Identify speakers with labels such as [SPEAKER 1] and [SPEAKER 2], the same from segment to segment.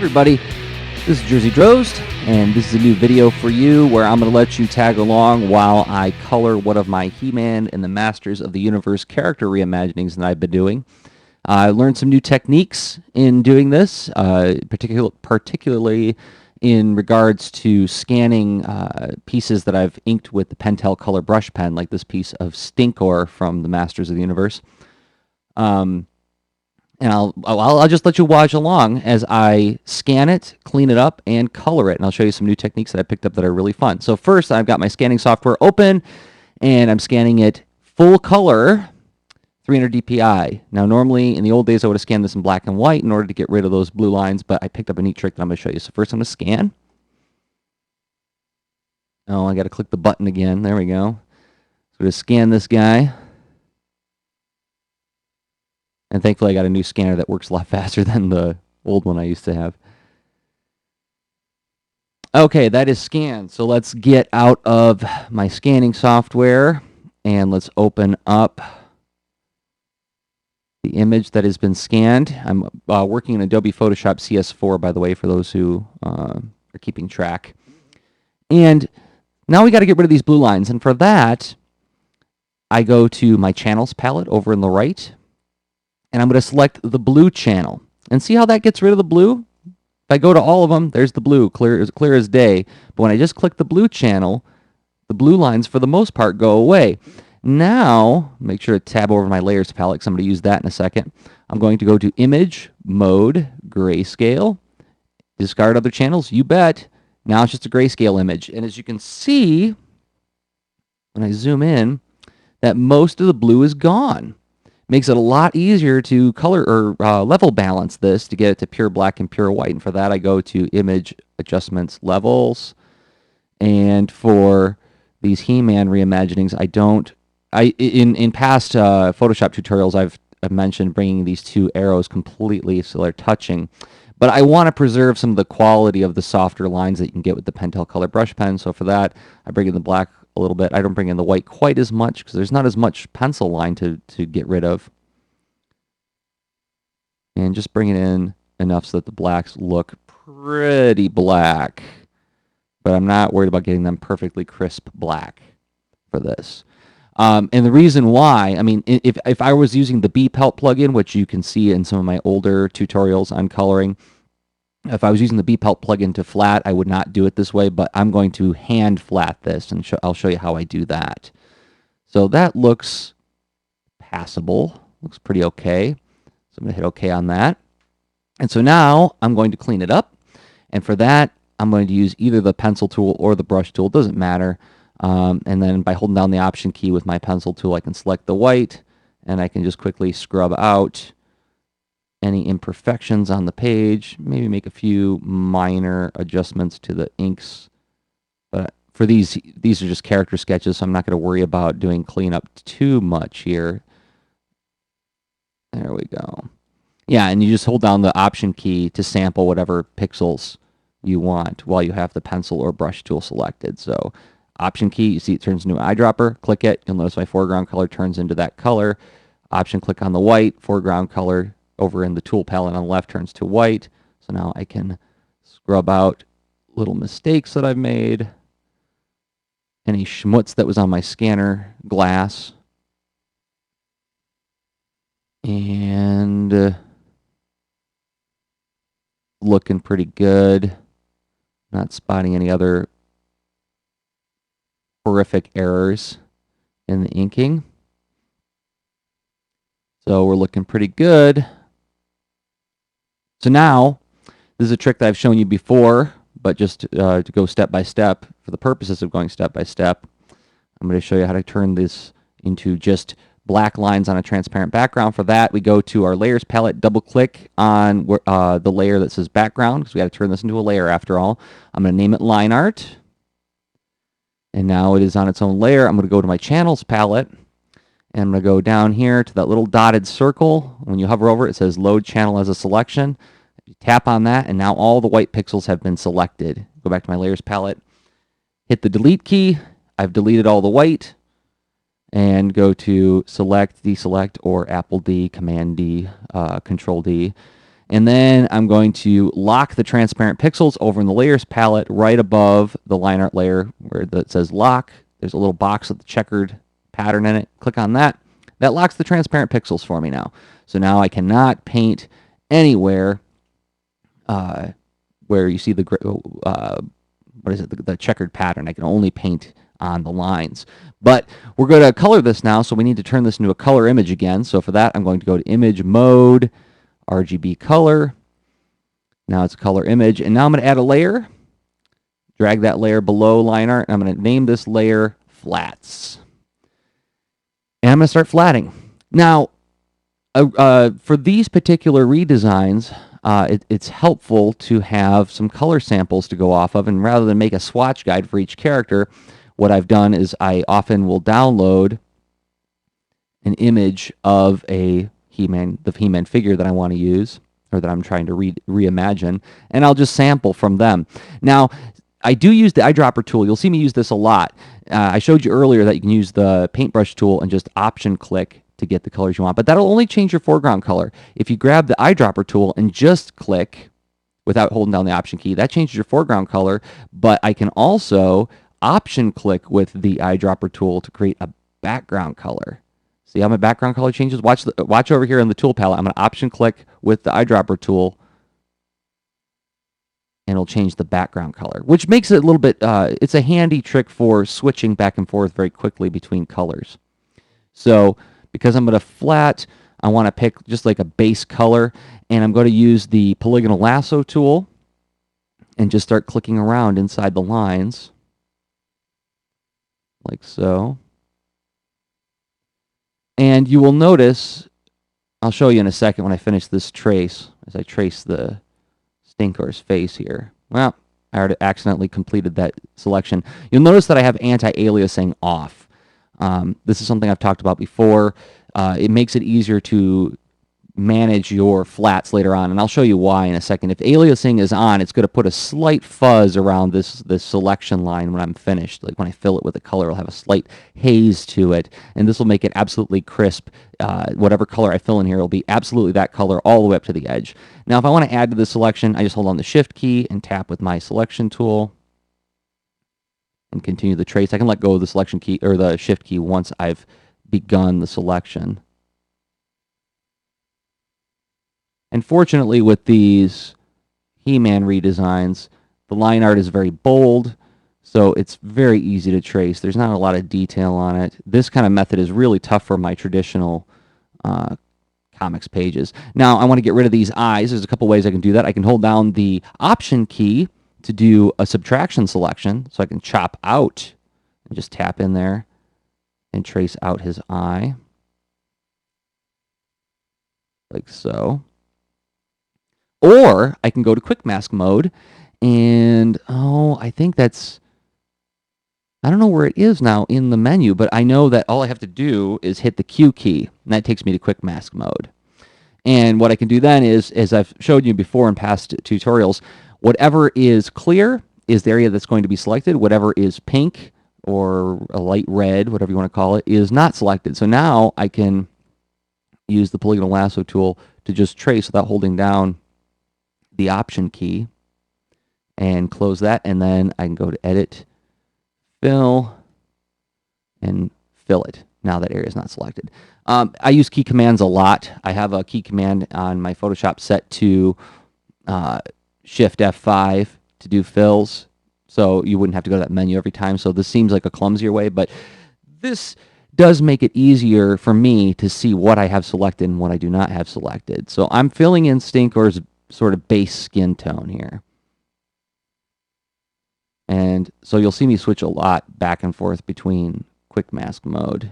[SPEAKER 1] everybody, this is Jersey Drozd, and this is a new video for you where I'm going to let you tag along while I color one of my He-Man and the Masters of the Universe character reimaginings that I've been doing. I learned some new techniques in doing this, particularly in regards to scanning pieces that I've inked with the Pentel Color Brush Pen, like this piece of Stinkor from the Masters of the Universe. And I'll just let you watch along as I scan it, clean it up, and color it. And I'll show you some new techniques that I picked up that are really fun. So first, I've got my scanning software open, and I'm scanning it full color, 300 dpi. Now, normally, in the old days, I would have scanned this in black and white in order to get rid of those blue lines, but I picked up a neat trick that I'm going to show you. So first, I'm going to scan. Oh, I got to click the button again. There we go. So I'm going to scan this guy. And thankfully, I got a new scanner that works a lot faster than the old one I used to have. Okay, that is scanned. So let's get out of my scanning software and let's open up the image that has been scanned. I'm working in Adobe Photoshop cs4, by the way, for those who are keeping track. And now we got to get rid of these blue lines. And for that, I go to my channels palette over on the right. And I'm going to select the blue channel. And see how that gets rid of the blue? If I go to all of them, there's the blue, clear as day. But when I just click the blue channel, the blue lines, for the most part, go away. Now, make sure to tab over my layers palette, because I'm going to use that in a second. I'm going to go to Image, Mode, Grayscale. Discard other channels, you bet. Now it's just a grayscale image. And as you can see, when I zoom in, that most of the blue is gone. Makes it a lot easier to color or level balance this to get it to pure black and pure white. And for that, I go to Image, Adjustments, Levels. And for these He-Man reimaginings, in past Photoshop tutorials, I've mentioned bringing these two arrows completely so they're touching. But I want to preserve some of the quality of the softer lines that you can get with the Pentel Color Brush Pen. So for that, I bring in the black a little bit. I don't bring in the white quite as much because there's not as much pencil line to get rid of. And just bring it in enough so that the blacks look pretty black. But I'm not worried about getting them perfectly crisp black for this. And the reason why, I mean, if I was using the B-Pelt plugin, which you can see in some of my older tutorials on coloring, if I was using the B-Pelt plugin to flat, I would not do it this way, but I'm going to hand flat this, and I'll show you how I do that. So that looks passable, looks pretty okay. So I'm going to hit OK on that. And so now I'm going to clean it up, and for that, I'm going to use either the pencil tool or the brush tool, doesn't matter. And then by holding down the Option key with my pencil tool, I can select the white, and I can just quickly scrub out any imperfections on the page, maybe make a few minor adjustments to the inks. But for these are just character sketches, so I'm not going to worry about doing cleanup too much here. There we go. Yeah, and you just hold down the Option key to sample whatever pixels you want while you have the pencil or brush tool selected. So Option key, you see it turns into an eyedropper. Click it, you'll notice my foreground color turns into that color. Option click on the white, foreground color over in the tool palette on the left turns to white. So now I can scrub out little mistakes that I've made, any schmutz that was on my scanner glass. And looking pretty good. Not spotting any other horrific errors in the inking. So we're looking pretty good. So now, this is a trick that I've shown you before, but just to go step by step, for the purposes of going step by step, I'm going to show you how to turn this into just black lines on a transparent background. For that, we go to our Layers palette, double-click on the layer that says Background, because we got to turn this into a layer after all. I'm going to name it Line Art. And now it is on its own layer. I'm going to go to my Channels palette, and I'm going to go down here to that little dotted circle. When you hover over it, it says Load Channel as a Selection. You tap on that, and now all the white pixels have been selected. Go back to my Layers palette, hit the Delete key. I've deleted all the white, and go to Select, Deselect, or Apple D, Command D, Control D. And then I'm going to lock the transparent pixels over in the layers palette right above the line art layer where it says lock. There's a little box with the checkered pattern in it. Click on that. That locks the transparent pixels for me now. So now I cannot paint anywhere where you see the the checkered pattern. I can only paint on the lines. But we're going to color this now, so we need to turn this into a color image again. So for that, I'm going to go to Image Mode, RGB Color. Now it's a color image. And now I'm going to add a layer. Drag that layer below line art. And I'm going to name this layer Flats. And I'm going to start flatting. Now, for these particular redesigns, it's helpful to have some color samples to go off of. And rather than make a swatch guide for each character, what I've done is I often will download an image of the He-Man figure that I want to use, or that I'm trying to reimagine, and I'll just sample from them. Now, I do use the eyedropper tool. You'll see me use this a lot. I showed you earlier that you can use the paintbrush tool and just option click to get the colors you want, but that'll only change your foreground color. If you grab the eyedropper tool and just click without holding down the option key, that changes your foreground color, but I can also option click with the eyedropper tool to create a background color. See how my background color changes? Watch over here in the tool palette. I'm going to option click with the eyedropper tool, and it'll change the background color, which makes it a little bit, it's a handy trick for switching back and forth very quickly between colors. So because I'm going to flat, I want to pick just like a base color, and I'm going to use the polygonal lasso tool and just start clicking around inside the lines. Like so. And you will notice, I'll show you in a second when I finish this trace, as I trace the Stinkor's face here. Well, I already accidentally completed that selection. You'll notice that I have anti-aliasing off. This is something I've talked about before. It makes it easier to manage your flats later on, and I'll show you why in a second. If aliasing is on, it's going to put a slight fuzz around this selection line when I'm finished. Like when I fill it with a color, it'll have a slight haze to it, and this will make it absolutely crisp. Whatever color I fill in here will be absolutely that color all the way up to the edge. Now, if I want to add to the selection, I just hold on the Shift key and tap with my selection tool and continue the trace. I can let go of the selection key or the Shift key once I've begun the selection. And fortunately, with these He-Man redesigns, the line art is very bold, so it's very easy to trace. There's not a lot of detail on it. This kind of method is really tough for my traditional comics pages. Now, I want to get rid of these eyes. There's a couple ways I can do that. I can hold down the Option key to do a subtraction selection, so I can chop out and just tap in there and trace out his eye, like so. Or I can go to quick mask mode, and I think that's, I don't know where it is now in the menu, but I know that all I have to do is hit the Q key, and that takes me to quick mask mode. And what I can do then is, as I've showed you before in past tutorials, whatever is clear is the area that's going to be selected. Whatever is pink or a light red, whatever you want to call it, is not selected. So now I can use the polygonal lasso tool to just trace without holding down the Option key and close that, and then I can go to Edit, Fill, and fill it. Now that area is not selected. I use key commands a lot. I have a key command on my Photoshop set to Shift F5 to do fills, so you wouldn't have to go to that menu every time. So this seems like a clumsier way, but this does make it easier for me to see what I have selected and what I do not have selected. So I'm filling in Stinkor's sort of base skin tone here. And so you'll see me switch a lot back and forth between quick mask mode.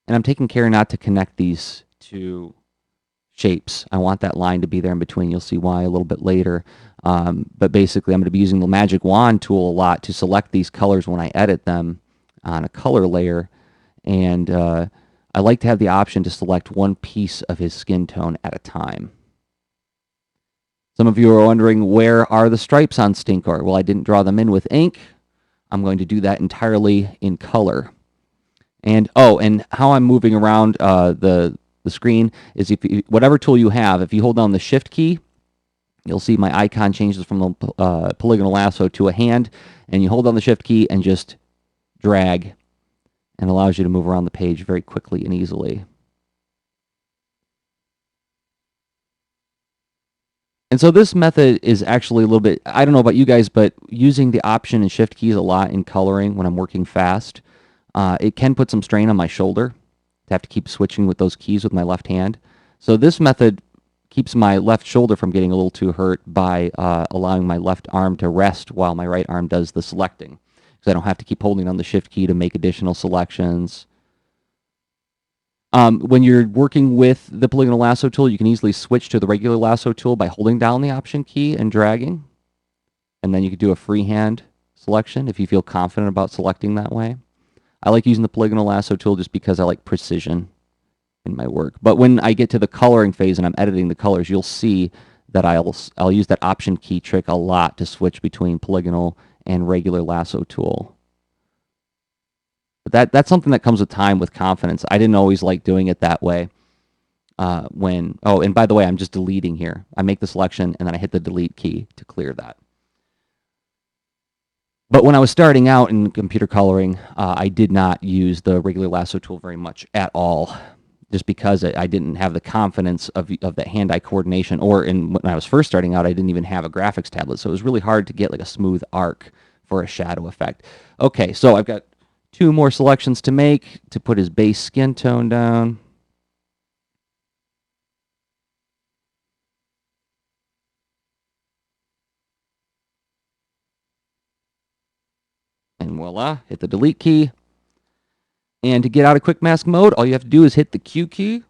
[SPEAKER 1] And I'm taking care not to connect these two shapes. I want that line to be there in between. You'll see why a little bit later. But basically, I'm going to be using the magic wand tool a lot to select these colors when I edit them on a color layer. And I like to have the option to select one piece of his skin tone at a time. Some of you are wondering, where are the stripes on Stinkor? Well, I didn't draw them in with ink. I'm going to do that entirely in color. And oh, and how I'm moving around the screen is if you, whatever tool you have, if you hold down the Shift key, you'll see my icon changes from the polygonal lasso to a hand, and you hold down the Shift key and just drag, and allows you to move around the page very quickly and easily. And so this method is actually a little bit, I don't know about you guys, but using the Option and Shift keys a lot in coloring when I'm working fast, it can put some strain on my shoulder to have to keep switching with those keys with my left hand. So this method keeps my left shoulder from getting a little too hurt by allowing my left arm to rest while my right arm does the selecting. So I don't have to keep holding on the Shift key to make additional selections. When you're working with the polygonal lasso tool, you can easily switch to the regular lasso tool by holding down the Option key and dragging. And then you can do a freehand selection if you feel confident about selecting that way. I like using the polygonal lasso tool just because I like precision in my work. But when I get to the coloring phase and I'm editing the colors, you'll see that I'll use that Option key trick a lot to switch between polygonal and regular lasso tool. But that's something that comes with time, with confidence. I didn't always like doing it that way. Oh, and by the way, I'm just deleting here. I make the selection and then I hit the delete key to clear that. But when I was starting out in computer coloring, I did not use the regular lasso tool very much at all, just because I didn't have the confidence of the hand-eye coordination, or when I was first starting out, I didn't even have a graphics tablet, so it was really hard to get like a smooth arc for a shadow effect. Okay, so I've got 2 more selections to make to put his base skin tone down. And voila, hit the delete key. And to get out of quick mask mode, all you have to do is hit the Q key.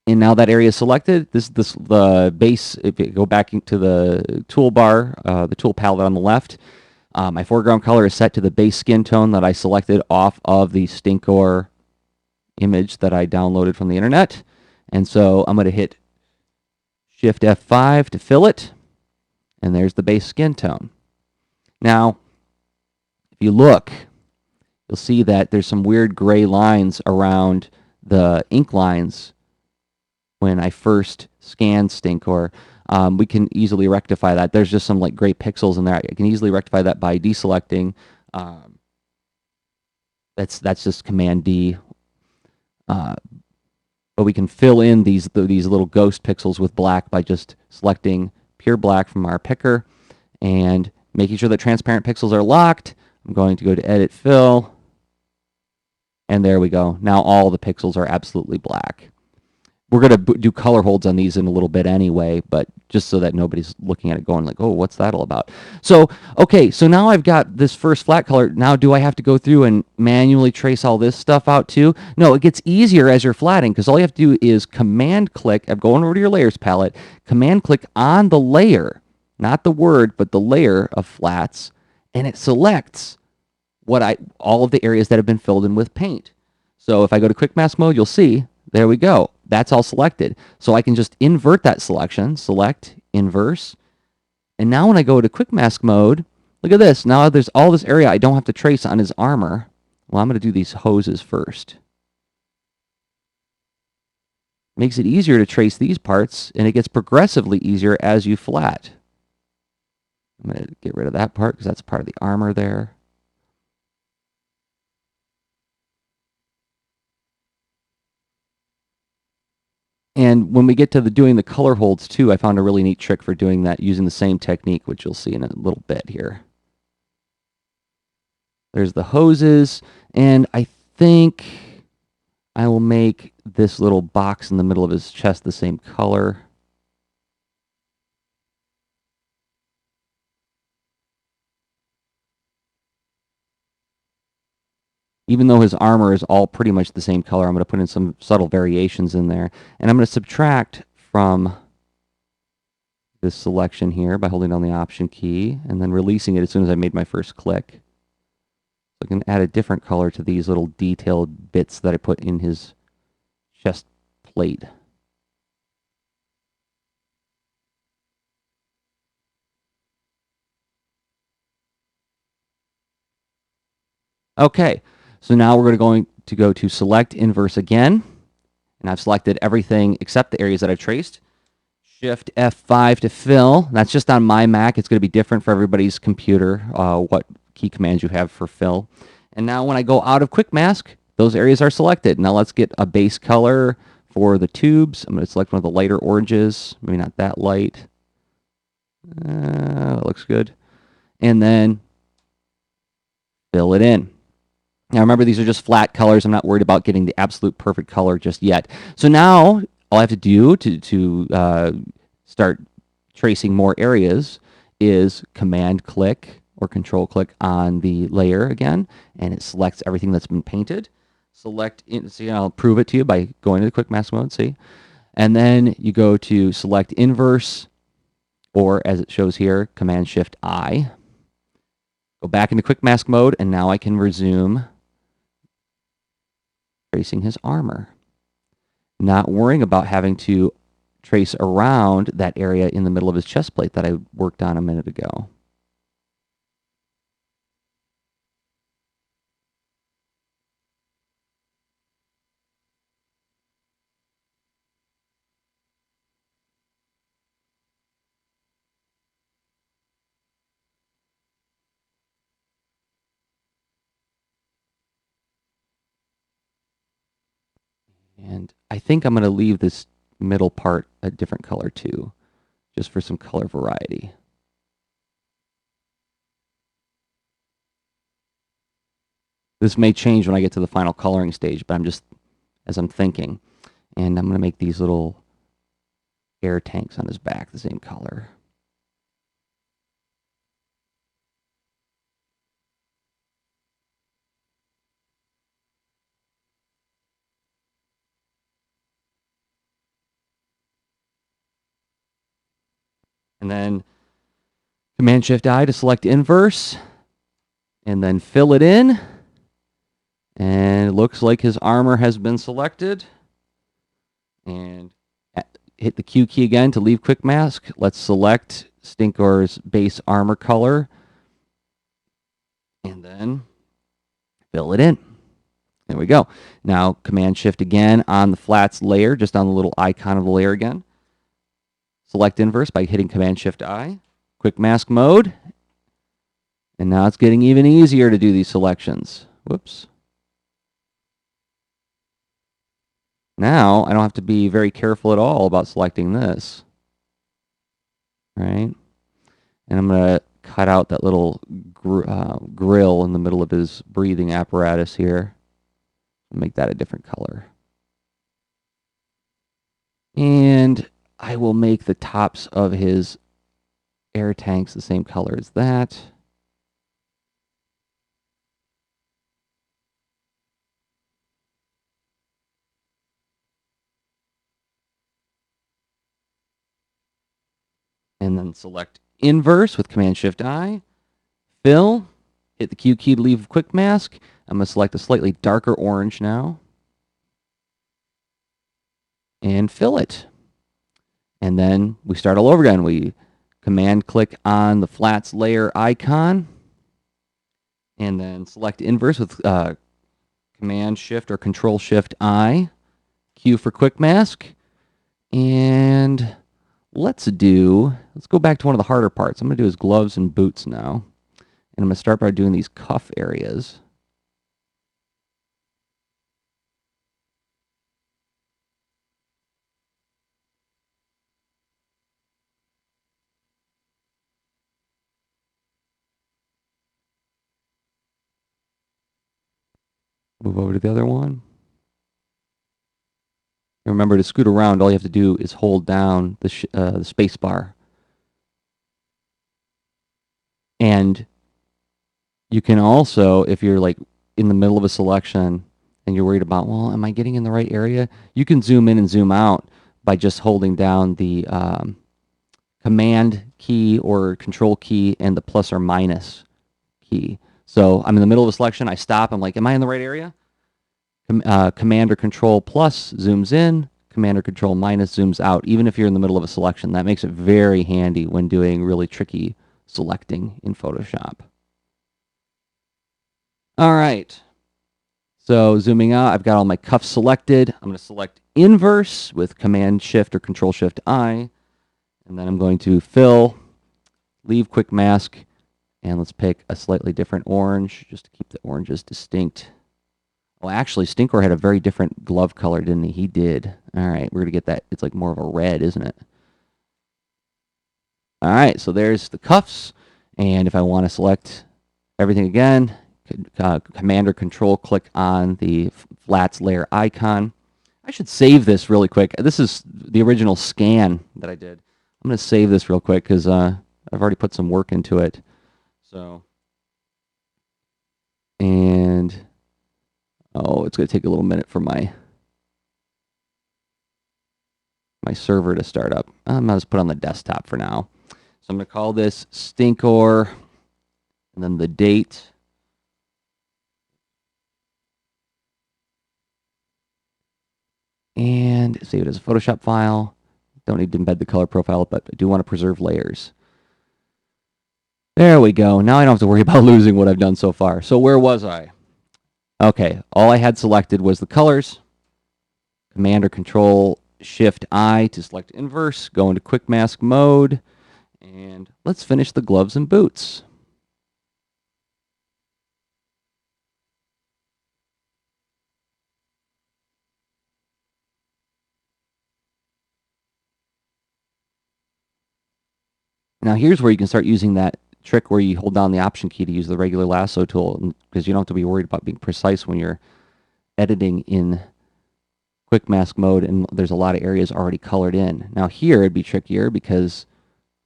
[SPEAKER 1] And now that area is selected. The base, if you go back into the toolbar, the tool palette on the left, my foreground color is set to the base skin tone that I selected off of the Stinkor image that I downloaded from the internet. And so I'm going to hit Shift F5 to fill it. And there's the base skin tone. Now, if you look, you'll see that there's some weird gray lines around the ink lines when I first scanned Stinkor. We can easily rectify that. There's just some like gray pixels in there. I can easily rectify that by deselecting. That's just Command D. But we can fill in these little ghost pixels with black by just selecting pure black from our picker and making sure that transparent pixels are locked. I'm going to go to Edit Fill. And there we go. Now all the pixels are absolutely black. We're going to do color holds on these in a little bit anyway, but just so that nobody's looking at it going like, oh, what's that all about? So, okay, so now I've got this first flat color. Now do I have to go through and manually trace all this stuff out too? No, it gets easier as you're flatting because all you have to do is command click. I'm going over to your layers palette, command click on the layer, not the word, but the layer of flats, and it selects all of the areas that have been filled in with paint. So if I go to quick mask mode, you'll see, there we go. That's all selected. So I can just invert that selection, select, inverse. And now when I go to quick mask mode, look at this. Now there's all this area I don't have to trace on his armor. Well, I'm going to do these hoses first. Makes it easier to trace these parts, and it gets progressively easier as you flat. I'm going to get rid of that part because that's part of the armor there. And when we get to doing the color holds too, I found a really neat trick for doing that using the same technique, which you'll see in a little bit here. There's the hoses, and I think I will make this little box in the middle of his chest the same color. Even though his armor is all pretty much the same color, I'm going to put in some subtle variations in there. And I'm going to subtract from this selection here by holding down the Option key and then releasing it as soon as I made my first click. So I can add a different color to these little detailed bits that I put in his chest plate. Okay, so now we're going to go to select inverse again, and I've selected everything except the areas that I've traced. Shift F5 to fill. That's just on my Mac. It's going to be different for everybody's computer, what key commands you have for fill. And now when I go out of Quick Mask, those areas are selected. Now let's get a base color for the tubes. I'm going to select one of the lighter oranges, maybe not that light. That looks good. And then fill it in. Now remember, these are just flat colors. I'm not worried about getting the absolute perfect color just yet. So now all I have to do to start tracing more areas is command click or control click on the layer again, and it selects everything that's been painted. Select, see, I'll prove it to you by going to the quick mask mode, see? And then you go to select inverse, or as it shows here, command shift I. Go back into quick mask mode, and now I can resume tracing his armor. Not worrying about having to trace around that area in the middle of his chest plate that I worked on a minute ago. And I think I'm going to leave this middle part a different color too, just for some color variety. This may change when I get to the final coloring stage, but I'm just, as I'm thinking, and I'm going to make these little air tanks on his back the same color. And then Command Shift I to select inverse, and then fill it in. And it looks like his armor has been selected. And hit the Q key again to leave quick mask. Let's select Stinkor's base armor color. And then fill it in. There we go. Now Command Shift again on the flats layer, just on the little icon of the layer again. Select inverse by hitting Command Shift I. Quick mask mode. And now it's getting even easier to do these selections. Whoops. Now I don't have to be very careful at all about selecting this. Right? And I'm going to cut out that little grill in the middle of his breathing apparatus here. Make that a different color. And I will make the tops of his air tanks the same color as that. And then select inverse with Command Shift I. Fill. Hit the Q key to leave quick mask. I'm going to select a slightly darker orange now. And fill it. And then we start all over again. We command click on the flats layer icon. And then select inverse with Command Shift or Control Shift I. Q for quick mask. And let's go back to one of the harder parts. I'm going to do his gloves and boots now. And I'm going to start by doing these cuff areas. Move over to the other one. And remember, to scoot around, all you have to do is hold down the space bar. And you can also, if you're like in the middle of a selection and you're worried about, well, am I getting in the right area? You can zoom in and zoom out by just holding down the command key or control key and the plus or minus key. So I'm in the middle of a selection. I stop. I'm like, am I in the right area? Command or control plus zooms in. Command or control minus zooms out, even if you're in the middle of a selection. That makes it very handy when doing really tricky selecting in Photoshop. All right. So zooming out, I've got all my cuffs selected. I'm going to select inverse with Command Shift or Control Shift I, and then I'm going to fill, leave quick mask, and let's pick a slightly different orange just to keep the oranges distinct. Well, actually, Stinkor had a very different glove color, didn't he? He did. All right, we're going to get that. It's like more of a red, isn't it? All right, so there's the cuffs. And if I want to select everything again, Command or Control click on the flats layer icon. I should save this really quick. This is the original scan that I did. I'm going to save this real quick because I've already put some work into it. So, and oh, it's going to take a little minute for my server to start up. I'm going to just put it on the desktop for now. So I'm going to call this Stinkor, and then the date. And save it as a Photoshop file. Don't need to embed the color profile, but I do want to preserve layers. There we go. Now I don't have to worry about losing what I've done so far. So where was I? Okay, all I had selected was the colors. Command or Control Shift I to select inverse. Go into quick mask mode. And let's finish the gloves and boots. Now here's where you can start using that trick where you hold down the Option key to use the regular lasso tool, because you don't have to be worried about being precise when you're editing in quick mask mode and there's a lot of areas already colored in. Now here it'd be trickier because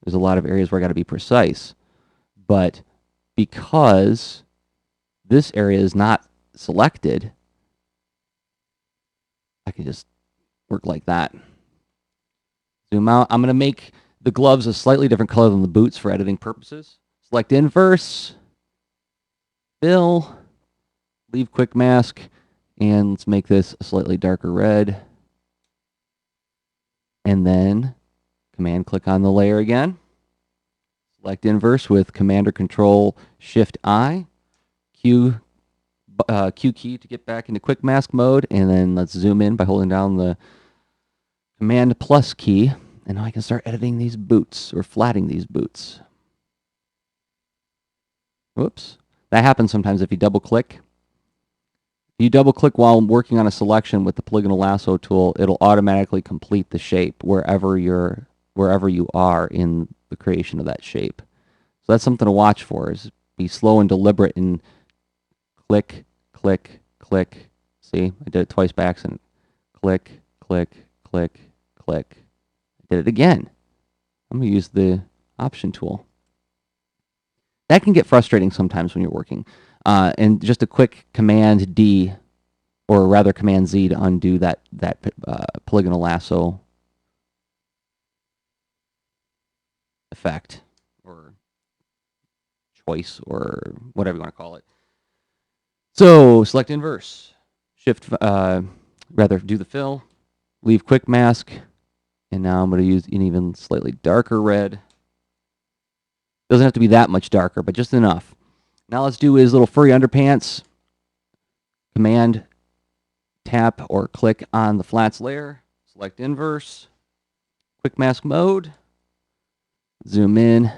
[SPEAKER 1] there's a lot of areas where I got to be precise. But because this area is not selected, I can just work like that. Zoom out. I'm going to make the gloves a slightly different color than the boots for editing purposes. Select inverse, fill, leave quick mask, and let's make this a slightly darker red. And then Command click on the layer again. Select inverse with Command or Control Shift I. Q key to get back into quick mask mode, and then let's zoom in by holding down the Command plus key. And now I can start editing these boots or flatting these boots. Whoops. That happens sometimes if you double click. If you double click while working on a selection with the polygonal lasso tool, it'll automatically complete the shape wherever you are in the creation of that shape. So that's something to watch for, is be slow and deliberate and click, click, click. See, I did it twice by accident. Click, click, click, click. I did it again. I'm going to use the Option tool. That can get frustrating sometimes when you're working. And just a quick Command D, or rather Command Z, to undo that polygonal lasso effect or choice or whatever you want to call it. So select inverse, shift, rather do the fill, leave quick mask, and now I'm going to use an even slightly darker red. Doesn't have to be that much darker, but just enough. Now let's do his little furry underpants. Command tap or click on the flats layer, select inverse, quick mask mode, zoom in.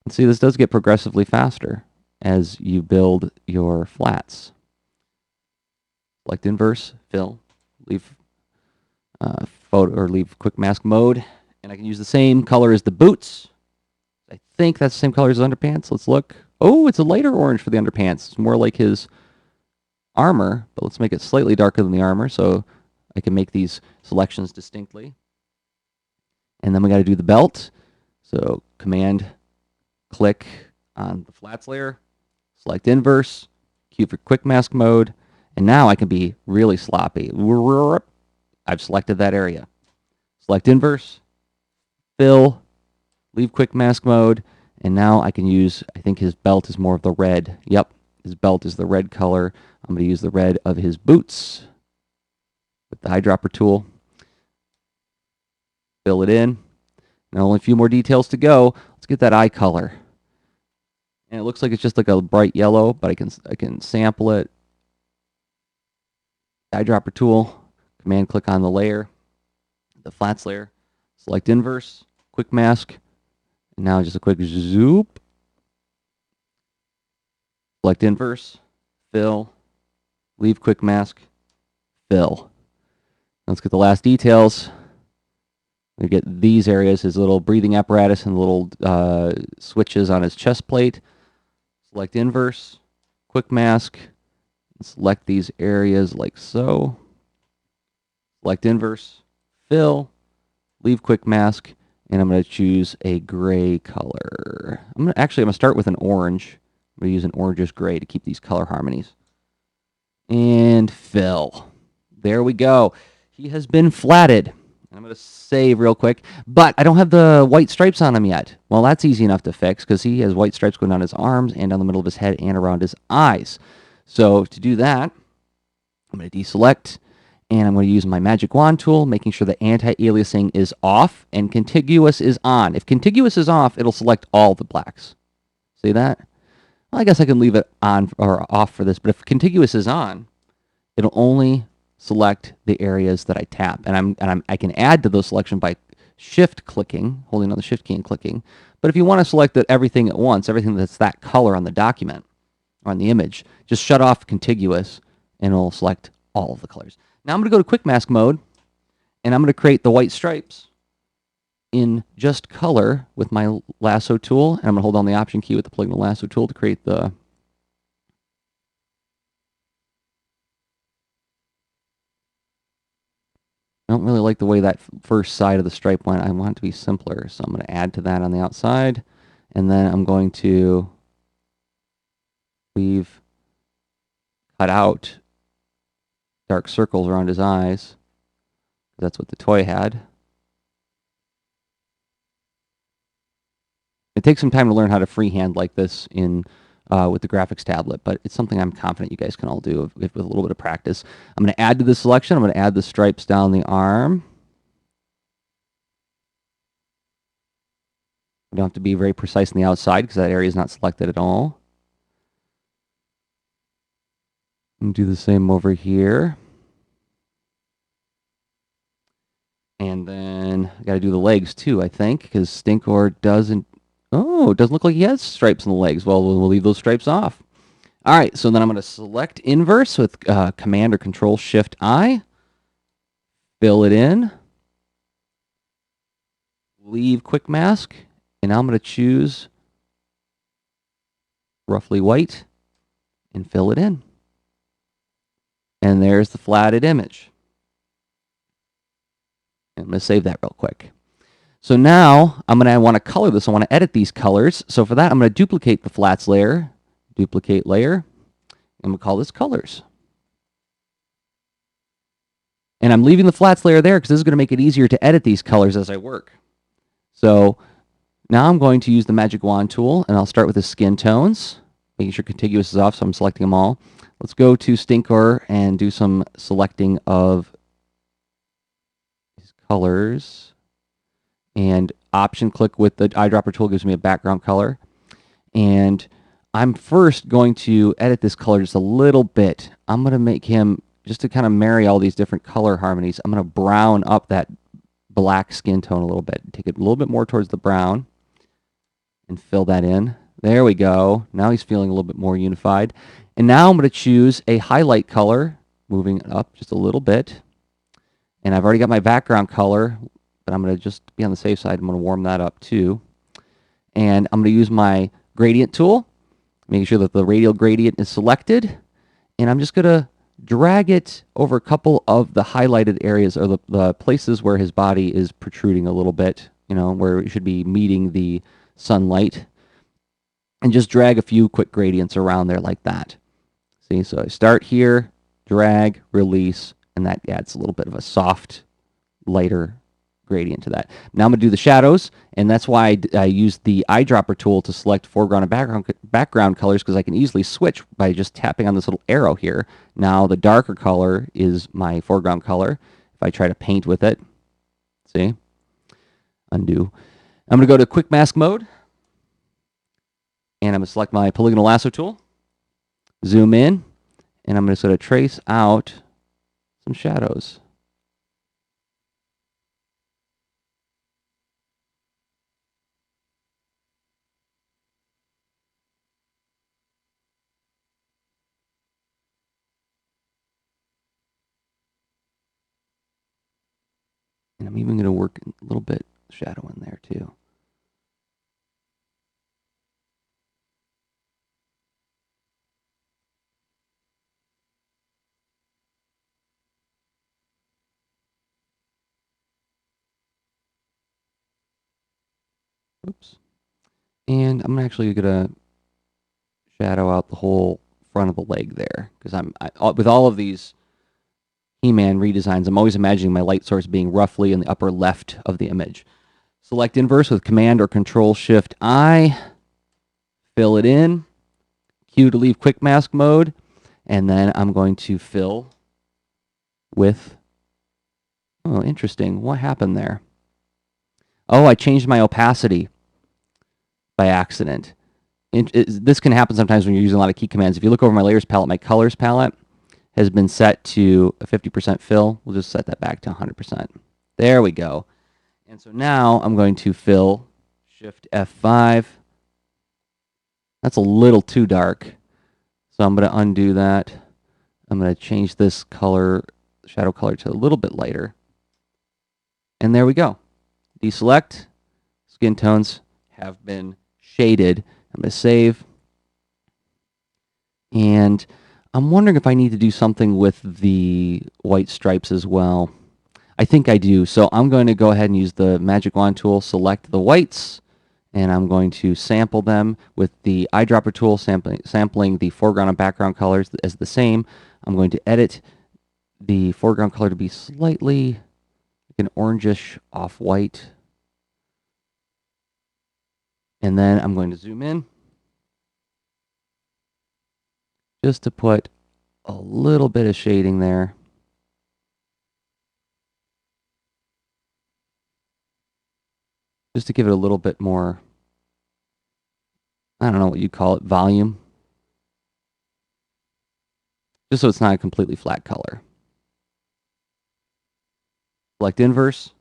[SPEAKER 1] And see, this does get progressively faster as you build your flats. Select inverse, fill, leave photo or leave quick mask mode, and I can use the same color as the boots. I think that's the same color as the underpants. Let's look. Oh, it's a lighter orange for the underpants. It's more like his armor, but let's make it slightly darker than the armor so I can make these selections distinctly. And then we got to do the belt. So Command click on the flats layer, select inverse, Q for quick mask mode, and now I can be really sloppy. I've selected that area. Select inverse, fill, leave quick mask mode, and now I can use, I think his belt is more of the red. Yep, his belt is the red color. I'm going to use the red of his boots with the eyedropper tool. Fill it in. Now only a few more details to go. Let's get that eye color. And it looks like it's just like a bright yellow, but I can sample it. Eyedropper tool, command click on the layer, the flats layer, select inverse, quick mask, and now just a quick zoop. Select inverse, fill, leave quick mask, fill. Let's get the last details. We get these areas, his little breathing apparatus and little switches on his chest plate. Select inverse, quick mask, and select these areas like so. Select inverse, fill, leave quick mask, and I'm going to choose a gray color. I'm going to start with an orange. I'm going to use an orangish gray to keep these color harmonies. And fill. There we go. He has been flatted. I'm going to save real quick, but I don't have the white stripes on him yet. Well, that's easy enough to fix because he has white stripes going down his arms and down the middle of his head and around his eyes. So to do that, I'm going to deselect, and I'm going to use my magic wand tool, making sure the anti-aliasing is off and contiguous is on. If contiguous is off, it'll select all the blacks. See that? Well, I guess I can leave it on or off for this, but if contiguous is on, it'll only select the areas that I tap, and I can add to those selection by shift clicking, holding on the shift key and clicking. But if you want to select everything at once, everything that's that color on the document or on the image, just shut off contiguous, and it'll select all of the colors. Now I'm going to go to quick mask mode, and I'm going to create the white stripes in just color with my lasso tool, and I'm going to hold down the option key with the polygonal lasso tool to create the I don't really like the way that first side of the stripe went. I want it to be simpler, so I'm going to add to that on the outside, and then I'm going to cut out dark circles around his eyes. That's what the toy had. It takes some time to learn how to freehand like this in with the graphics tablet, but it's something I'm confident you guys can all do with a little bit of practice. I'm going to add to the selection. I'm going to add the stripes down the arm. We don't have to be very precise on the outside because that area is not selected at all. And do the same over here. And then I got to do the legs too, I think, because Stinkor doesn't. Oh, it doesn't look like he has stripes on the legs. Well, we'll leave those stripes off. All right, so then I'm going to select inverse with Command or Control Shift I. Fill it in. Leave quick mask. And now I'm going to choose roughly white and fill it in. And there's the flatted image. I'm going to save that real quick. So now I'm going to want to color this. I want to edit these colors. So for that, I'm going to duplicate the flats layer, duplicate layer. I'm going to call this colors. And I'm leaving the flats layer there because this is going to make it easier to edit these colors as I work. So now I'm going to use the magic wand tool, and I'll start with the skin tones, making sure contiguous is off, so I'm selecting them all. Let's go to Stinkor and do some selecting of these colors. And option click with the eyedropper tool gives me a background color. And I'm first going to edit this color just a little bit. I'm going to make him, just to kind of marry all these different color harmonies, I'm going to brown up that black skin tone a little bit. Take it a little bit more towards the brown and fill that in. There we go. Now he's feeling a little bit more unified. And now I'm going to choose a highlight color, moving it up just a little bit. And I've already got my background color, but I'm going to just be on the safe side. I'm going to warm that up too. And I'm going to use my gradient tool, making sure that the radial gradient is selected. And I'm just going to drag it over a couple of the highlighted areas, or the places where his body is protruding a little bit, you know, where it should be meeting the sunlight. And just drag a few quick gradients around there like that. See, so I start here, drag, release, and that adds a little bit of a soft, lighter gradient to that. Now I'm going to do the shadows, and that's why I used the eyedropper tool to select foreground and background colors, because I can easily switch by just tapping on this little arrow here. Now the darker color is my foreground color. If I try to paint with it, see, undo. I'm going to go to quick mask mode, And I'm going to select my polygonal lasso tool, zoom in, and I'm going to sort of trace out some shadows. And I'm even going to work a little bit shadow in there too. Oops. And I'm actually going to shadow out the whole front of the leg there, because with all of these He-Man redesigns, I'm always imagining my light source being roughly in the upper left of the image. Select inverse with Command or Control Shift I, fill it in, Q to leave quick mask mode, and then I'm going to fill with, oh, interesting, what happened there? Oh, I changed my opacity by accident. This can happen sometimes when you're using a lot of key commands. If you look over my layers palette, my colors palette has been set to a 50% fill. We'll just set that back to 100%. There we go. And so now I'm going to fill, Shift F5. That's a little too dark. So I'm going to undo that. I'm going to change this color, shadow color, to a little bit lighter. And there we go. Deselect. Skin tones have been shaded. I'm going to save. And I'm wondering if I need to do something with the white stripes as well. I think I do. So I'm going to go ahead and use the magic wand tool, select the whites, and I'm going to sample them with the eyedropper tool, sampling the foreground and background colors as the same. I'm going to edit the foreground color to be slightly like an orangish off-white. And then I'm going to zoom in just to put a little bit of shading there. Just to give it a little bit more, I don't know what you'd call it, volume. Just so it's not a completely flat color. Select inverse,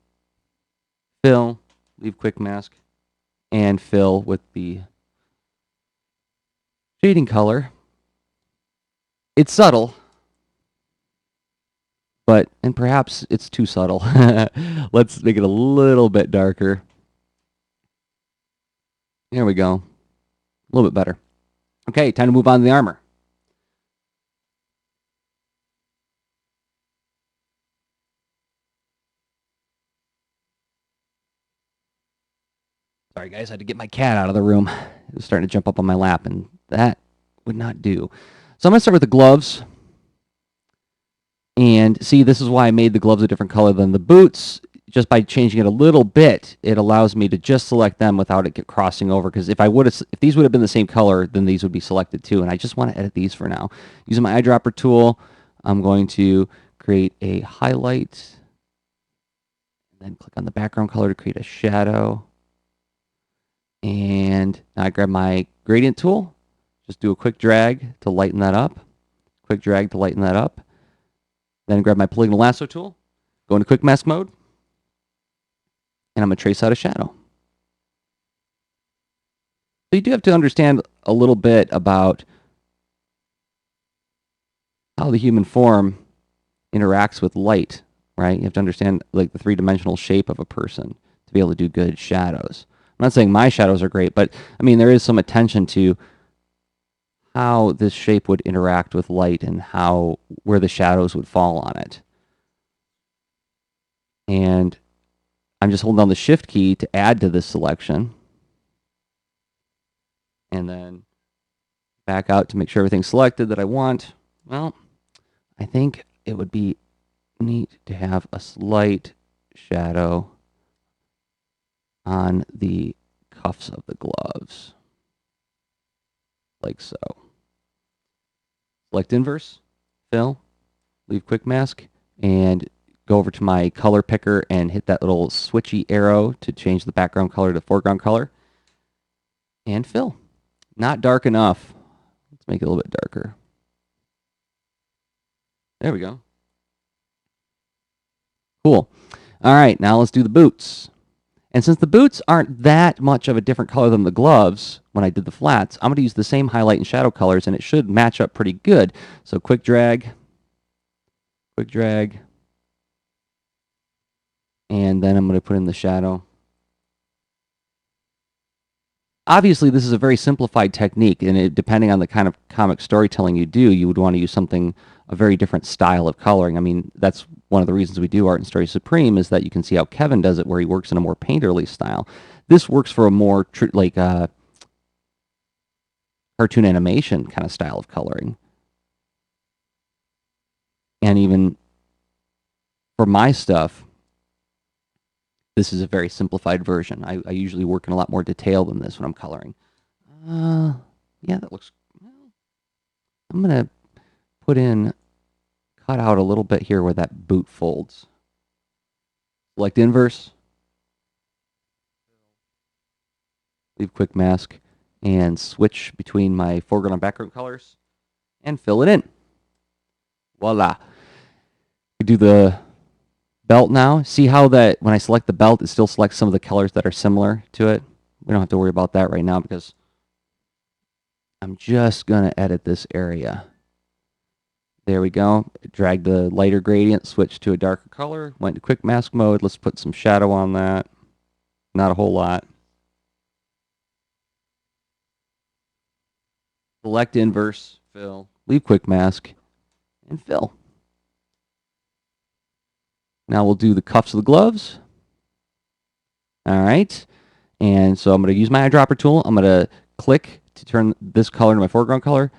[SPEAKER 1] fill, leave quick mask, and fill with the shading color. It's subtle, and perhaps it's too subtle. Let's make it a little bit darker. There we go. A little bit better. Okay, time to move on to the armor. Sorry, guys, I had to get my cat out of the room. It was starting to jump up on my lap, and that would not do. So I'm going to start with the gloves. And see, this is why I made the gloves a different color than the boots. Just by changing it a little bit, it allows me to just select them without it crossing over. Because if these would have been the same color, then these would be selected too. And I just want to edit these for now. Using my eyedropper tool, I'm going to create a highlight. Then click on the background color to create a shadow. And now I grab my gradient tool. Just do a quick drag to lighten that up. Quick drag to lighten that up. Then grab my polygonal lasso tool. Go into quick mask mode. And I'm going to trace out a shadow. So you do have to understand a little bit about how the human form interacts with light, right? You have to understand like the three-dimensional shape of a person to be able to do good shadows. I'm not saying my shadows are great, but I mean, there is some attention to how this shape would interact with light and where the shadows would fall on it. And I'm just holding down the Shift key to add to this selection. And then back out to make sure everything's selected that I want. Well, I think it would be neat to have a slight shadow on the cuffs of the gloves, like so. Select inverse, fill, leave quick mask, and go over to my color picker and hit that little switchy arrow to change the background color to foreground color, and fill. Not dark enough. Let's make it a little bit darker. There we go. Cool. All right, now let's do the boots. And since the boots aren't that much of a different color than the gloves when I did the flats, I'm going to use the same highlight and shadow colors, and it should match up pretty good. So quick drag, and then I'm going to put in the shadow. Obviously, this is a very simplified technique, and depending on the kind of comic storytelling you do, you would want to use a very different style of coloring. I mean, that's one of the reasons we do Art and Story Supreme, is that you can see how Kevin does it, where he works in a more painterly style. This works for a more cartoon animation kind of style of coloring. And even for my stuff, this is a very simplified version. I usually work in a lot more detail than this when I'm coloring. Yeah, that looks... I'm going to cut out a little bit here where that boot folds. Select inverse. Leave quick mask. And switch between my foreground and background colors. And fill it in. Voila. We do the belt now. See how that when I select the belt, it still selects some of the colors that are similar to it? We don't have to worry about that right now because I'm just going to edit this area. There we go. Drag the lighter gradient, switch to a darker color, went to quick mask mode. Let's put some shadow on that. Not a whole lot. Select inverse, fill, leave quick mask, and fill. Now we'll do the cuffs of the gloves. All right. And so I'm going to use my eyedropper tool. I'm going to click to turn this color into my foreground color.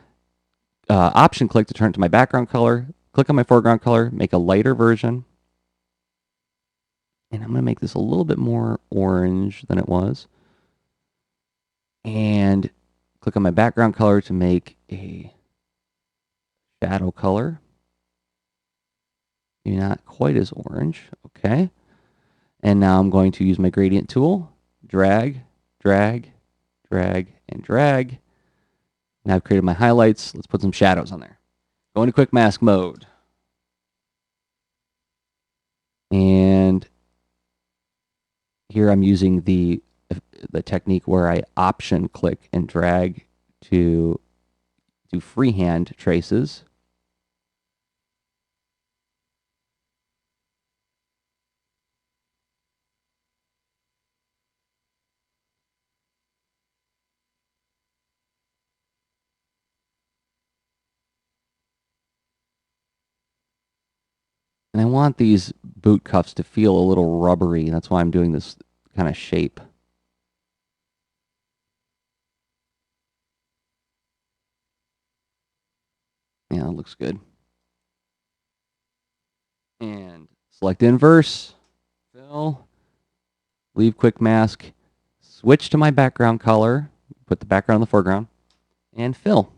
[SPEAKER 1] Option click to turn it to my background color. Click on my foreground color, make a lighter version. And I'm going to make this a little bit more orange than it was. And click on my background color to make a shadow color. Maybe not quite as orange. Okay. And now I'm going to use my gradient tool. Drag, drag, drag, and drag. Now I've created my highlights. Let's put some shadows on there. Go into quick mask mode. And here I'm using the technique where I option click and drag to do freehand traces. And I want these boot cuffs to feel a little rubbery. That's why I'm doing this kind of shape. Yeah, it looks good. And select inverse, fill, leave quick mask, switch to my background color, put the background in the foreground, and fill.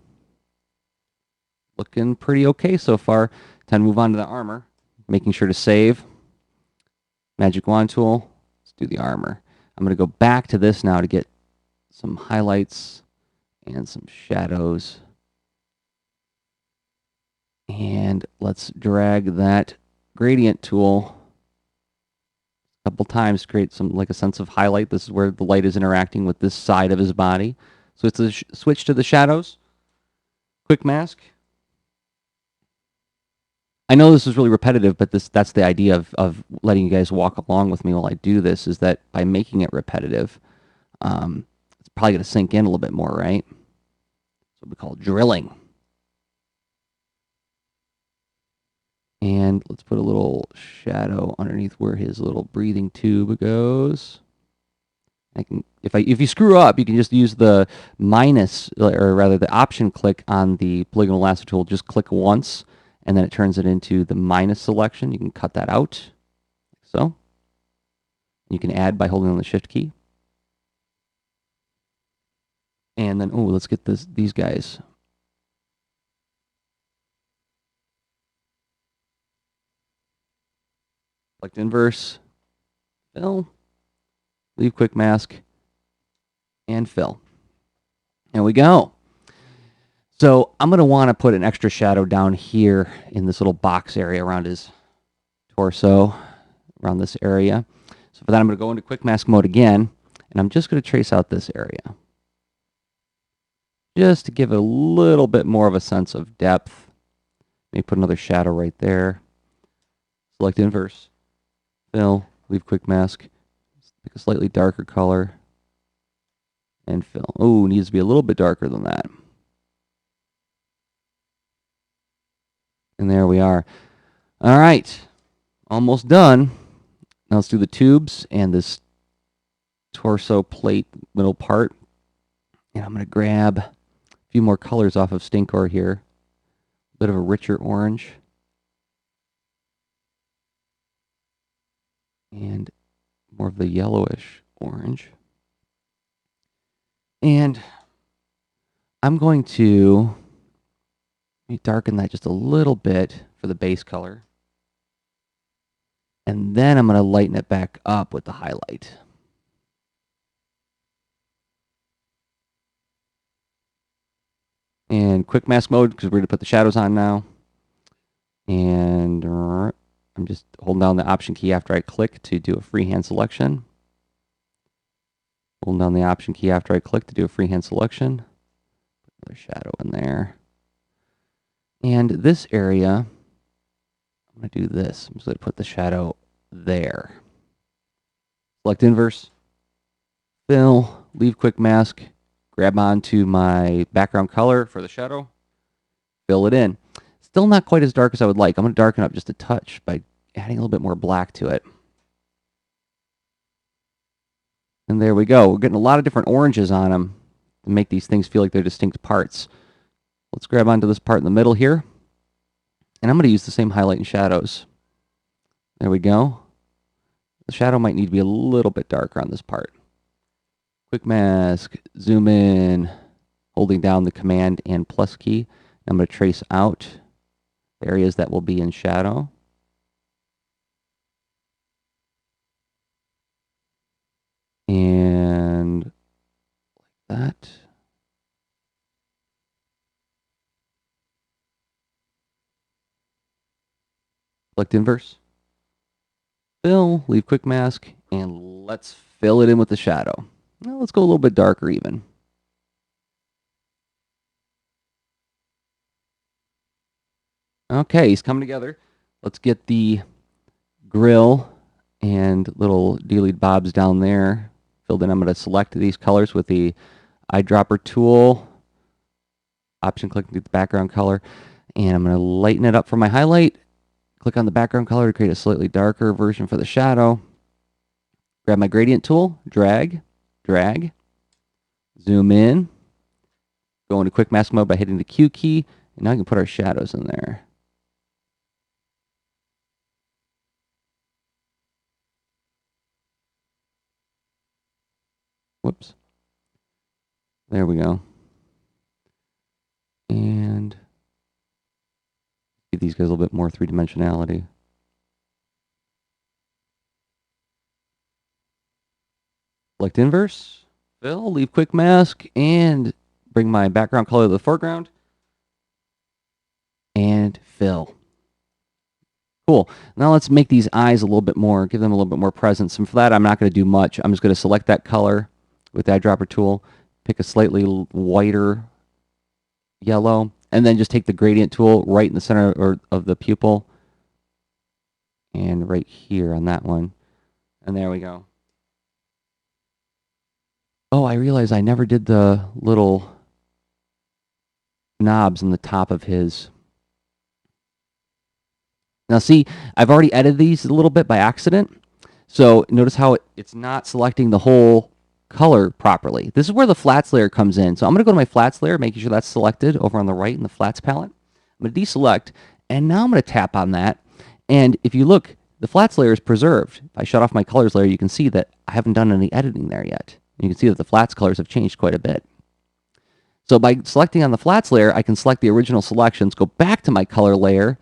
[SPEAKER 1] Looking pretty okay so far. Time to move on to the armor. Making sure to save. Magic wand tool. Let's do the armor. I'm going to go back to this now to get some highlights and some shadows. And let's drag that gradient tool a couple times to create like a sense of highlight. This is where the light is interacting with this side of his body. So it's a switch to the shadows. Quick mask. I know this is really repetitive, but that's the idea of letting you guys walk along with me while I do this, is that by making it repetitive, it's probably going to sink in a little bit more, right? That's what we call drilling. And let's put a little shadow underneath where his little breathing tube goes. If you screw up, you can just use the minus, or rather the option click on the polygonal lasso tool. Just click once, and then it turns it into the minus selection. You can cut that out, like so. You can add by holding on the shift key. And then, let's get these guys. Select inverse, fill, leave quick mask, and fill. There we go. So I'm going to want to put an extra shadow down here in this little box area around his torso, around this area. So for that, I'm going to go into quick mask mode again, and I'm just going to trace out this area, just to give it a little bit more of a sense of depth. Maybe put another shadow right there. Select inverse, fill, leave quick mask, pick a slightly darker color, and fill. Oh, needs to be a little bit darker than that. And there we are. All right, almost done. Now let's do the tubes and this torso plate middle part. And I'm going to grab a few more colors off of Stinkor here. A bit of a richer orange. And more of the yellowish orange. And I'm going to darken that just a little bit for the base color. And then I'm going to lighten it back up with the highlight. And quick mask mode, because we're going to put the shadows on now. And I'm just holding down the option key after I click to do a freehand selection. Holding down the option key after I click to do a freehand selection. Put another shadow in there. And this area, I'm going to do this. I'm just going to put the shadow there. Select inverse, fill, leave quick mask, grab onto my background color for the shadow, fill it in. Still not quite as dark as I would like. I'm going to darken up just a touch by adding a little bit more black to it. And there we go. We're getting a lot of different oranges on them to make these things feel like they're distinct parts. Let's grab onto this part in the middle here. And I'm going to use the same highlight and shadows. There we go. The shadow might need to be a little bit darker on this part. Quick mask, zoom in, holding down the command and plus key. I'm going to trace out the areas that will be in shadow. And like that. Select inverse. Fill, leave quick mask, and let's fill it in with the shadow. Now let's go a little bit darker even. Okay, he's coming together. Let's get the grill and little dealy bobs down there filled in. I'm going to select these colors with the eyedropper tool. Option click to get the background color. And I'm going to lighten it up for my highlight. Click on the background color to create a slightly darker version for the shadow. Grab my gradient tool, drag, drag, zoom in, go into quick mask mode by hitting the Q key, and now I can put our shadows in there. Whoops. There we go. And give these guys a little bit more three-dimensionality. Select inverse, fill, leave quick mask, and bring my background color to the foreground. And fill. Cool. Now let's make these eyes a little bit more, give them a little bit more presence. And for that, I'm not going to do much. I'm just going to select that color with the eyedropper tool, pick a slightly whiter yellow, and then just take the gradient tool right in the center of the pupil and right here on that one. And there we go. Oh, I realized I never did the little knobs in the top of his. Now see, I've already edited these a little bit by accident. So notice how it's not selecting the whole color properly. This is where the flats layer comes in. So I'm going to go to my flats layer, making sure that's selected over on the right in the flats palette. I'm going to deselect, and now I'm going to tap on that. And if you look, the flats layer is preserved. If I shut off my colors layer, you can see that I haven't done any editing there yet. You can see that the flats colors have changed quite a bit. So by selecting on the flats layer, I can select the original selections, go back to my color layer,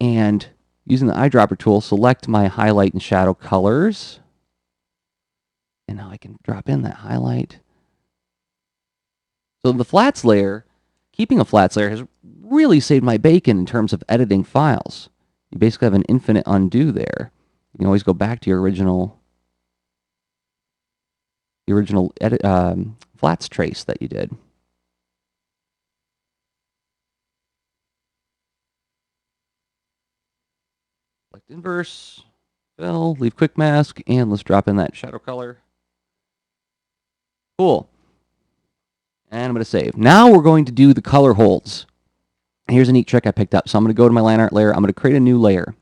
[SPEAKER 1] and using the eyedropper tool, select my highlight and shadow colors. And now I can drop in that highlight. So the flats layer, keeping a flats layer has really saved my bacon in terms of editing files. You basically have an infinite undo there. You can always go back to your original edit, flats trace that you did. Select inverse, fill, leave quick mask, and let's drop in that shadow color. Cool. And I'm going to save. Now we're going to do the color holds. Here's a neat trick I picked up. So I'm going to go to my line art layer. I'm going to create a new layer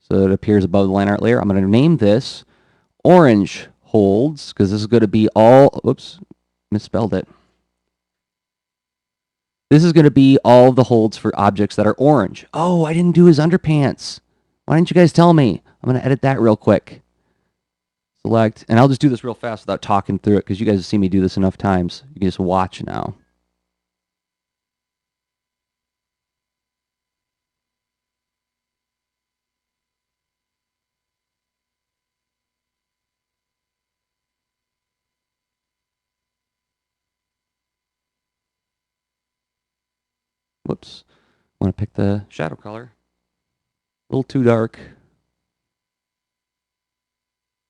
[SPEAKER 1] so that it appears above the line art layer. I'm going to name this orange holds because this is going to be all, oops, misspelled it. This is going to be all the holds for objects that are orange. Oh, I didn't do his underpants. Why didn't you guys tell me? I'm going to edit that real quick. Select, and I'll just do this real fast without talking through it because you guys have seen me do this enough times. You can just watch now. Whoops. I want to pick the shadow color. A little too dark.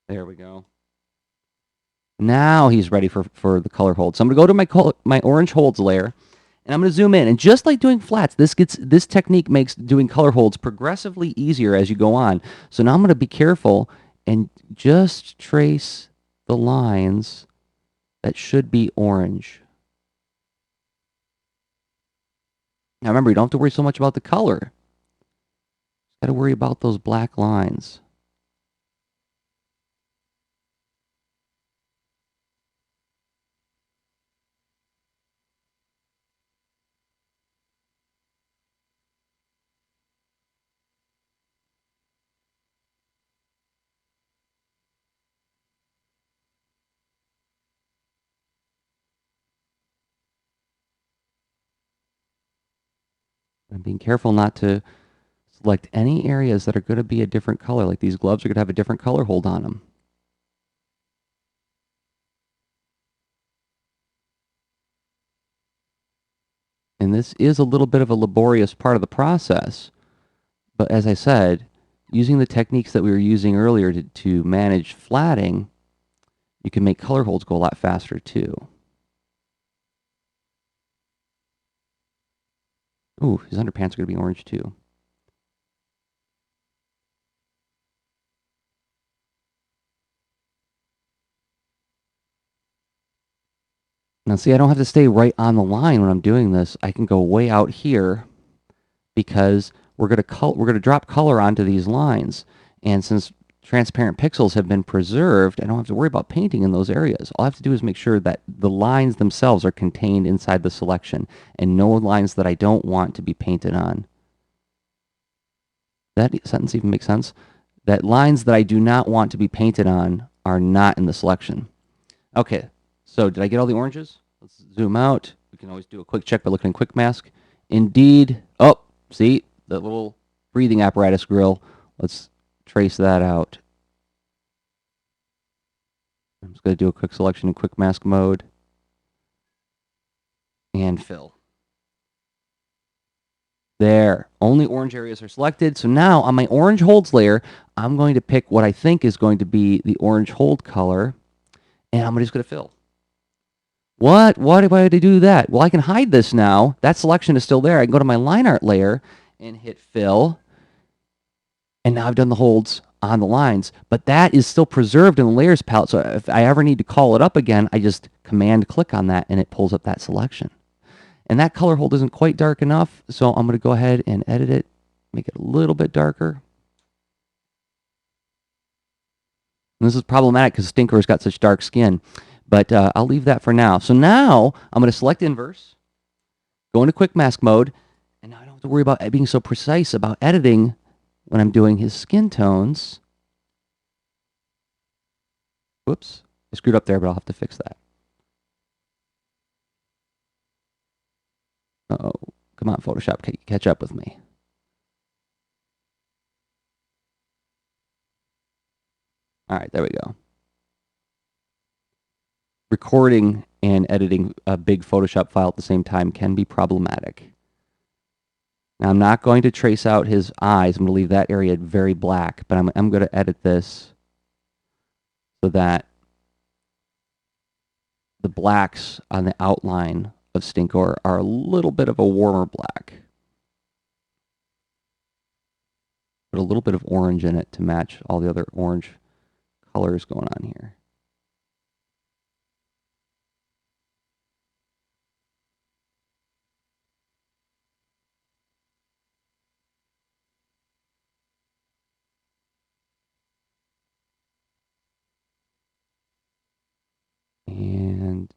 [SPEAKER 1] There we go. Now he's ready for the color hold. So I'm going to go to my orange holds layer, and I'm going to zoom in. And just like doing flats, this technique makes doing color holds progressively easier as you go on. So now I'm going to be careful and just trace the lines that should be orange. Now remember, you don't have to worry so much about the color. Got to worry about those black lines. And being careful not to select any areas that are going to be a different color. Like these gloves are going to have a different color hold on them. And this is a little bit of a laborious part of the process. But as I said, using the techniques that we were using earlier to manage flatting, you can make color holds go a lot faster too. Ooh, his underpants are going to be orange too. Now see, I don't have to stay right on the line when I'm doing this. I can go way out here because we're going to drop color onto these lines. And since transparent pixels have been preserved, I don't have to worry about painting in those areas. All I have to do is make sure that the lines themselves are contained inside the selection and no lines that I don't want to be painted on. That sentence even makes sense? That lines that I do not want to be painted on are not in the selection. Okay, so did I get all the oranges? Let's zoom out. We can always do a quick check by looking in quick mask. Indeed. Oh, see the little breathing apparatus grill. Let's trace that out. I'm just going to do a quick selection in quick mask mode and fill. There, only orange areas are selected. So now on my orange holds layer, I'm going to pick what I think is going to be the orange hold color, and I'm just going to fill. What? Why did I do that? Well, I can hide this now. That selection is still there. I can go to my line art layer and hit fill, and now I've done the holds on the lines, but that is still preserved in the layers palette. So if I ever need to call it up again, I just command click on that and it pulls up that selection. And that color hold isn't quite dark enough, so I'm going to go ahead and edit it, make it a little bit darker. And this is problematic because Stinker's got such dark skin, but I'll leave that for now. So now I'm going to select inverse, go into quick mask mode, and now I don't have to worry about being so precise about editing when I'm doing his skin tones. Whoops, I screwed up there, but I'll have to fix that. Uh-oh, come on, Photoshop, catch up with me. All right, there we go. Recording and editing a big Photoshop file at the same time can be problematic. Now, I'm not going to trace out his eyes. I'm going to leave that area very black, but I'm going to edit this so that the blacks on the outline of Stinkor are a little bit of a warmer black. Put a little bit of orange in it to match all the other orange colors going on here. And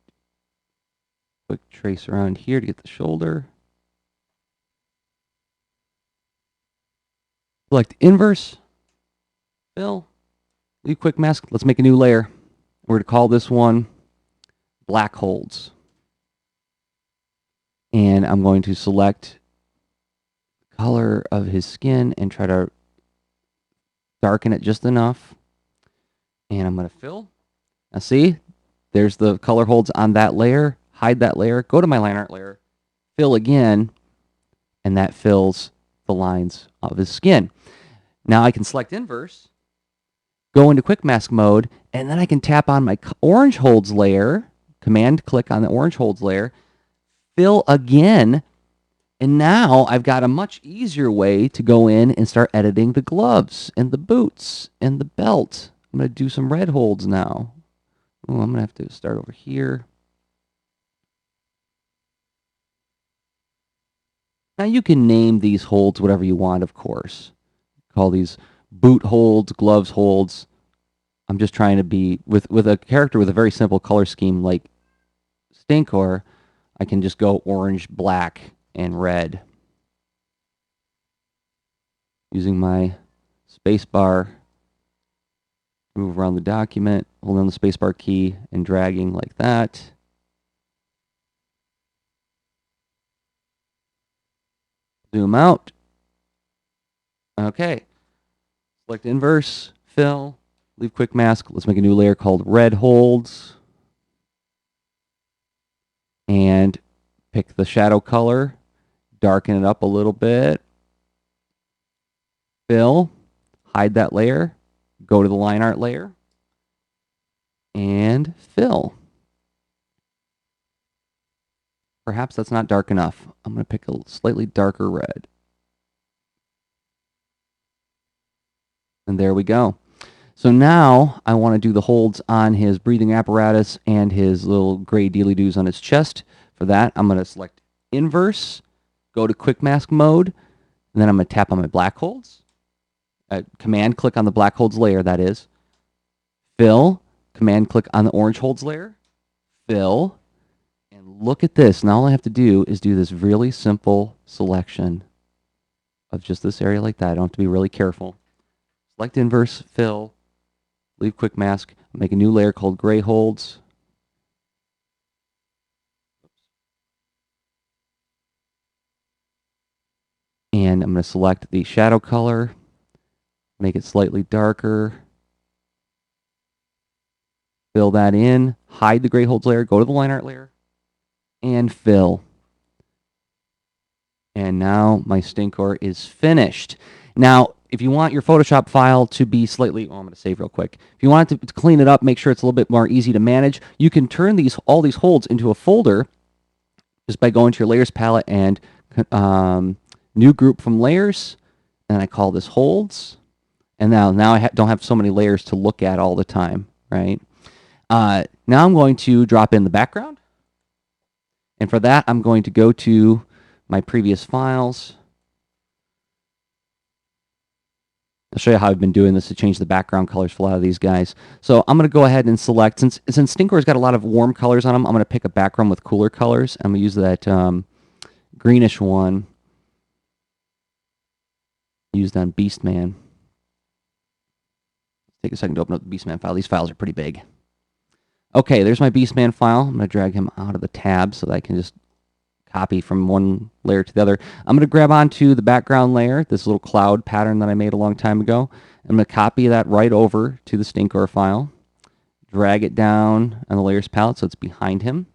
[SPEAKER 1] quick trace around here to get the shoulder. Select inverse, fill, leave quick mask. Let's make a new layer. We're going to call this one black holds. And I'm going to select the color of his skin and try to darken it just enough. And I'm going to fill. Now see, there's the color holds on that layer. Hide that layer. Go to my line art layer. Fill again. And that fills the lines of his skin. Now I can select inverse, go into quick mask mode, and then I can tap on my orange holds layer, command click on the orange holds layer, fill again, and now I've got a much easier way to go in and start editing the gloves and the boots and the belt. I'm going to do some red holds now. Oh, I'm going to have to start over here. Now you can name these holds whatever you want, of course. Call these boot holds, gloves holds. I'm just trying to be, with a character with a very simple color scheme like Stinkor, I can just go orange, black, and red. Using my spacebar, move around the document, holding on the spacebar key and dragging like that. Zoom out. Okay. Select inverse, fill, leave quick mask. Let's make a new layer called red holds. And pick the shadow color, darken it up a little bit. Fill, hide that layer, go to the line art layer, and fill. Perhaps that's not dark enough. I'm going to pick a slightly darker red. And there we go. So now I want to do the holds on his breathing apparatus and his little gray dealy-doos on his chest. For that, I'm going to select inverse, go to quick mask mode, and then I'm going to tap on my black holds. Command click on the black holds layer, that is. Fill, command click on the orange holds layer. Fill, and look at this. Now all I have to do is do this really simple selection of just this area like that. I don't have to be really careful. Select inverse, fill, leave quick mask, make a new layer called gray holds. And I'm going to select the shadow color, make it slightly darker, fill that in, hide the gray holds layer, go to the line art layer, and fill. And now my Stinkor is finished. Now, if you want your Photoshop file to be slightly, I'm going to save real quick. If you want it to clean it up, make sure it's a little bit more easy to manage, you can turn all these holds into a folder just by going to your layers palette and new group from layers, and I call this holds. And now I don't have so many layers to look at all the time, right? Now I'm going to drop in the background. And for that, I'm going to go to my previous files. I'll show you how I've been doing this to change the background colors for a lot of these guys. So I'm going to go ahead and select, since Stinkor's got a lot of warm colors on them, I'm going to pick a background with cooler colors. I'm going to use that greenish one used on Beastman. Take a second to open up the Beastman file. These files are pretty big. Okay, there's my Beastman file. I'm going to drag him out of the tab so that I can just copy from one layer to the other. I'm going to grab onto the background layer, this little cloud pattern that I made a long time ago. I'm going to copy that right over to the Stinkor file, drag it down on the layers palette so it's behind him.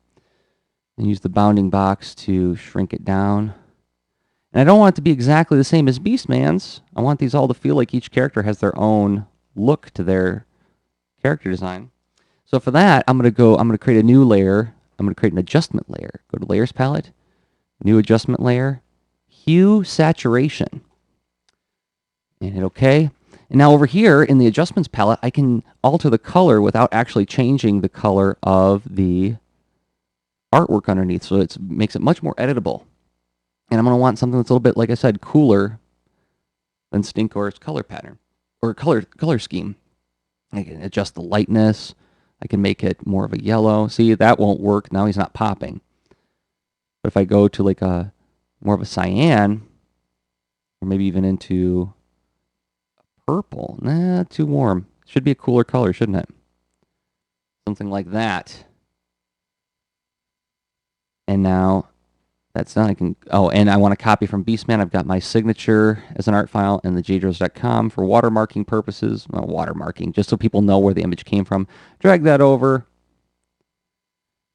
[SPEAKER 1] and use the bounding box to shrink it down. And I don't want it to be exactly the same as Beastman's. I want these all to feel like each character has their own look to their character design. So for that, I'm going to create a new layer. I'm going to create an adjustment layer. Go to Layers Palette, New Adjustment Layer, Hue Saturation, and hit OK. And now over here in the Adjustments palette, I can alter the color without actually changing the color of the artwork underneath. So it makes it much more editable. And I'm going to want something that's a little bit, like I said, cooler than Stinkor's color pattern or color scheme. I can adjust the lightness. I can make it more of a yellow. See, that won't work. Now he's not popping. But if I go to like a more of a cyan, or maybe even into purple, nah, too warm. Should be a cooler color, shouldn't it? Something like that. And now that's done. I can, oh, and I want to copy from Beastman. I've got my signature as an art file in the jdros.com for watermarking purposes. Well, watermarking, just so people know where the image came from. Drag that over.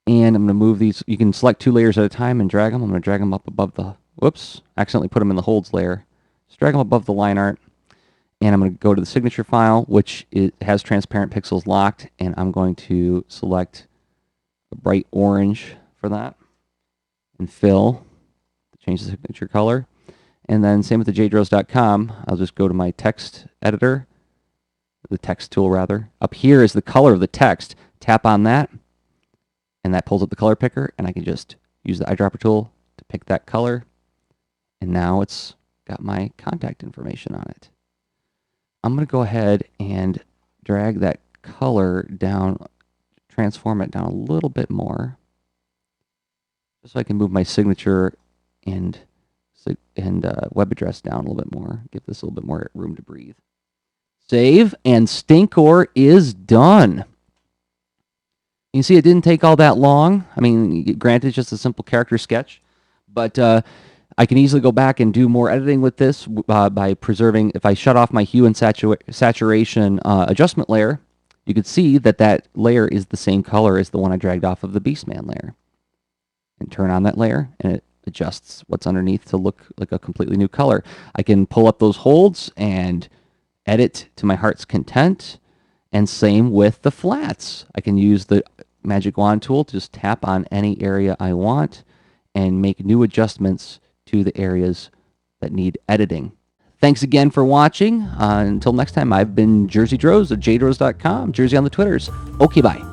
[SPEAKER 1] And I'm going to move these. You can select 2 layers at a time and drag them. I'm going to drag them up above the, whoops, accidentally put them in the holds layer. Just drag them above the line art. And I'm going to go to the signature file, which has transparent pixels locked. And I'm going to select a bright orange for that. And fill to change the signature color. And then same with the jdros.com. I'll just go to my text editor, the text tool rather. Up here is the color of the text. Tap on that, and that pulls up the color picker, and I can just use the eyedropper tool to pick that color. And now it's got my contact information on it. I'm going to go ahead and drag that color down, transform it down a little bit more, so I can move my signature and web address down a little bit more. Give this a little bit more room to breathe. Save, and Stinkor is done. You can see it didn't take all that long. I mean, granted, it's just a simple character sketch, but I can easily go back and do more editing with this by preserving. If I shut off my hue and saturation adjustment layer, you can see that that layer is the same color as the one I dragged off of the Beastman layer. And turn on that layer, and it adjusts what's underneath to look like a completely new color. I can pull up those holds and edit to my heart's content, and same with the flats. I can use the magic wand tool to just tap on any area I want and make new adjustments to the areas that need editing. Thanks again for watching. Until next time, I've been Jersey Dros of jdros.com, Jersey on the Twitters. Okay, bye.